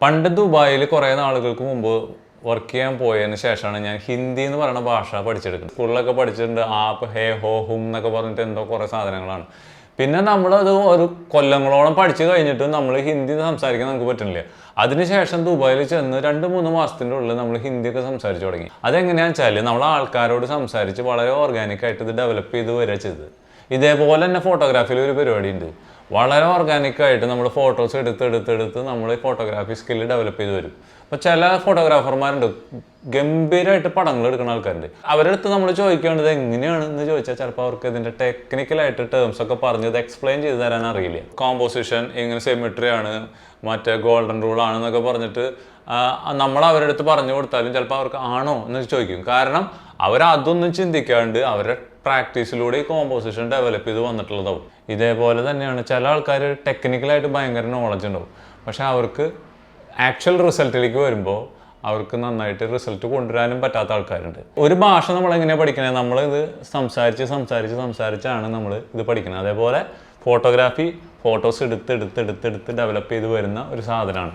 പണ്ട് ദുബായിൽ കുറേ നാളുകൾക്ക് മുമ്പ് വർക്ക് ചെയ്യാൻ പോയതിന് ശേഷമാണ് ഞാൻ ഹിന്ദി എന്ന് പറയുന്ന ഭാഷ പഠിച്ചെടുക്കുന്നത്. സ്കൂളിലൊക്കെ പഠിച്ചിട്ടുണ്ട് ആപ്പ് ഹേ ഹോ ഹും എന്നൊക്കെ പറഞ്ഞിട്ട് എന്തോ കുറേ സാധനങ്ങളാണ്. പിന്നെ നമ്മളത് ഒരു കൊല്ലങ്ങളോളം പഠിച്ചു കഴിഞ്ഞിട്ട് നമ്മൾ ഹിന്ദി സംസാരിക്കാൻ നമുക്ക് പറ്റുന്നില്ല. അതിനുശേഷം ദുബായിൽ ചെന്ന് 2-3 മാസത്തിൻ്റെ ഉള്ളിൽ നമ്മൾ ഹിന്ദിയൊക്കെ സംസാരിച്ച് തുടങ്ങി. അതെങ്ങനെയാണെന്ന് വെച്ചാൽ നമ്മൾ ആൾക്കാരോട് സംസാരിച്ച് വളരെ ഓർഗാനിക്കായിട്ട് ഇത് ഡെവലപ്പ് ചെയ്ത് വരിക ചെയ്തത്. ഇതേപോലെ തന്നെ ഫോട്ടോഗ്രാഫിയിൽ ഒരു പരിപാടി ഉണ്ട്. വളരെ ഓർഗാനിക്കായിട്ട് നമ്മൾ ഫോട്ടോസ് എടുത്ത് നമ്മൾ ഫോട്ടോഗ്രാഫി സ്കില്ല് ഡെവലപ്പ് ചെയ്ത് വരും. അപ്പോൾ ചില ഫോട്ടോഗ്രാഫർമാരുണ്ട്, ഗംഭീരമായിട്ട് പടങ്ങൾ എടുക്കുന്ന ആൾക്കാരുണ്ട്. അവരുടെ അടുത്ത് നമ്മൾ ചോദിക്കേണ്ടത് എങ്ങനെയാണെന്ന് ചോദിച്ചാൽ ചിലപ്പോൾ അവർക്ക് ഇതിൻ്റെ ടെക്നിക്കലായിട്ട് ടേംസ് ഒക്കെ പറഞ്ഞത് എക്സ്പ്ലെയിൻ ചെയ്ത് തരാൻ അറിയില്ല. കോമ്പോസിഷൻ ഇങ്ങനെ സിമെട്രി ആണ്, മറ്റേ ഗോൾഡൻ റൂൾ ആണെന്നൊക്കെ പറഞ്ഞിട്ട് നമ്മൾ അവരുടെ അടുത്ത് പറഞ്ഞു കൊടുത്താലും ചിലപ്പോൾ അവർക്ക് ആണോ എന്ന് ചോദിക്കും. കാരണം അവരതൊന്നും ചിന്തിക്കാണ്ട് അവരുടെ പ്രാക്ടീസിലൂടെ ഈ കോമ്പോസിഷൻ ഡെവലപ്പ് ചെയ്ത് വന്നിട്ടുള്ളതാവും. ഇതേപോലെ തന്നെയാണ് ചില ആൾക്കാർ ടെക്നിക്കലായിട്ട് ഭയങ്കര നോളജ് ഉണ്ടാവും, പക്ഷെ അവർക്ക് ആക്ച്വൽ റിസൾട്ടിലേക്ക് വരുമ്പോൾ അവർക്ക് നന്നായിട്ട് റിസൾട്ട് കൊണ്ടുവരാനും പറ്റാത്ത ആൾക്കാരുണ്ട്. ഒരു ഭാഷ നമ്മളെങ്ങനെയാണ് പഠിക്കുന്നത്? നമ്മളിത് സംസാരിച്ചാണ് നമ്മൾ ഇത് പഠിക്കുന്നത്. അതേപോലെ ഫോട്ടോഗ്രാഫി ഫോട്ടോസ് എടുത്ത് ഡെവലപ്പ് ചെയ്ത് വരുന്ന ഒരു സാധനമാണ്.